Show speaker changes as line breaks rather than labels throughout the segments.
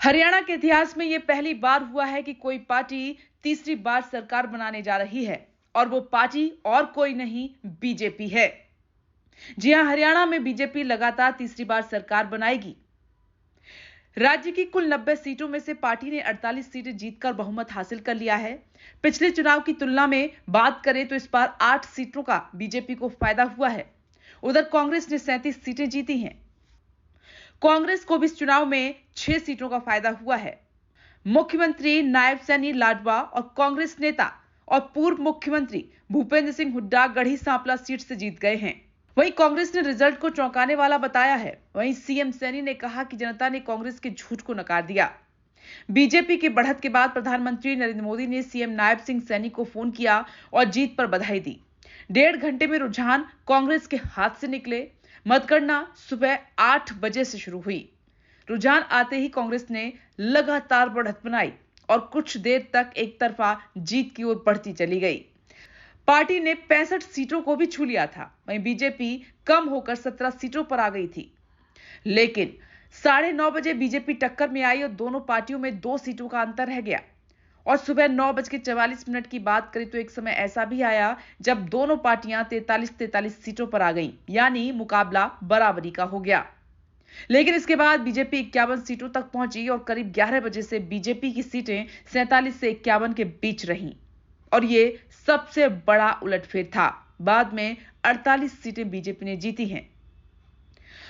हरियाणा के इतिहास में यह पहली बार हुआ है कि कोई पार्टी तीसरी बार सरकार बनाने जा रही है और वो पार्टी और कोई नहीं, बीजेपी है। जी हां, हरियाणा में बीजेपी लगातार तीसरी बार सरकार बनाएगी। राज्य की कुल 90 सीटों में से पार्टी ने 48 सीटें जीतकर बहुमत हासिल कर लिया है। पिछले चुनाव की तुलना में बात करें तो इस बार 8 सीटों का बीजेपी को फायदा हुआ है। उधर कांग्रेस ने 37 सीटें जीती हैं। कांग्रेस को भी इस चुनाव में 6 सीटों का फायदा हुआ है। मुख्यमंत्री नायब सैनी लाडवा और कांग्रेस नेता और पूर्व मुख्यमंत्री भूपेंद्र सिंह हुड्डा गढ़ी सांपला सीट से जीत गए हैं। वहीं कांग्रेस ने रिजल्ट को चौंकाने वाला बताया है। वहीं सीएम सैनी ने कहा कि जनता ने कांग्रेस के झूठ को नकार दिया। बीजेपी की बढ़त के बाद प्रधानमंत्री नरेंद्र मोदी ने सीएम नायब सिंह सैनी को फोन किया और जीत पर बधाई दी। 1.5 घंटे में रुझान कांग्रेस के हाथ से निकले। मतगणना सुबह 8 बजे से शुरू हुई। रुझान आते ही कांग्रेस ने लगातार बढ़त बनाई और कुछ देर तक एक तरफा जीत की ओर बढ़ती चली गई। पार्टी ने 65 सीटों को भी छू लिया था। वहीं बीजेपी कम होकर 17 सीटों पर आ गई थी। लेकिन 9:30 बजे बीजेपी टक्कर में आई और दोनों पार्टियों में 2 सीटों का अंतर रह गया। और सुबह 9:44 की बात करें तो एक समय ऐसा भी आया जब दोनों पार्टियां 43 सीटों पर आ गईं, यानी मुकाबला बराबरी का हो गया। लेकिन इसके बाद बीजेपी 51 सीटों तक पहुंची और करीब 11 बजे से बीजेपी की सीटें 47 से 51 के बीच रहीं और ये सबसे बड़ा उलटफेर था। बाद में 48 सीटें बीजेपी ने जीती हैं।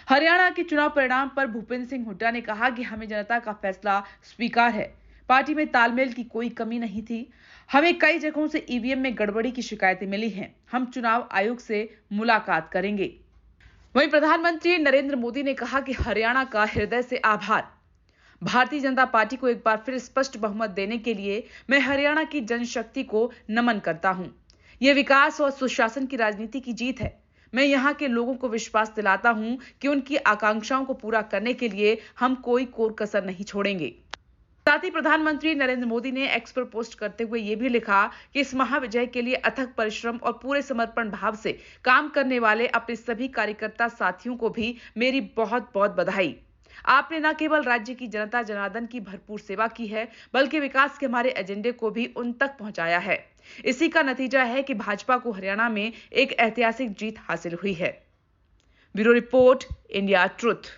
हरियाणा के चुनाव परिणाम पर भूपेंद्र सिंह हुड्डा ने कहा कि हमें जनता का फैसला स्वीकार है। पार्टी में तालमेल की कोई कमी नहीं थी। हमें कई जगहों से ईवीएम में गड़बड़ी की शिकायतें मिली हैं। हम चुनाव आयोग से मुलाकात करेंगे। वहीं प्रधानमंत्री नरेंद्र मोदी ने कहा कि हरियाणा का हृदय से आभार। भारतीय जनता पार्टी को एक बार फिर स्पष्ट बहुमत देने के लिए मैं हरियाणा की जनशक्ति को नमन करता हूं। यह विकास और सुशासन की राजनीति की जीत है। मैं यहां के लोगों को विश्वास दिलाता हूं कि उनकी आकांक्षाओं को पूरा करने के लिए हम कोई कोर कसर नहीं छोड़ेंगे। साथ ही प्रधानमंत्री नरेंद्र मोदी ने एक्स पर पोस्ट करते हुए यह भी लिखा कि इस महाविजय के लिए अथक परिश्रम और पूरे समर्पण भाव से काम करने वाले अपने सभी कार्यकर्ता साथियों को भी मेरी बहुत बहुत बधाई। आपने न केवल राज्य की जनता जनार्दन की भरपूर सेवा की है, बल्कि विकास के हमारे एजेंडे को भी उन तक पहुंचाया है। इसी का नतीजा है कि भाजपा को हरियाणा में एक ऐतिहासिक जीत हासिल हुई है। Bureau report, India truth.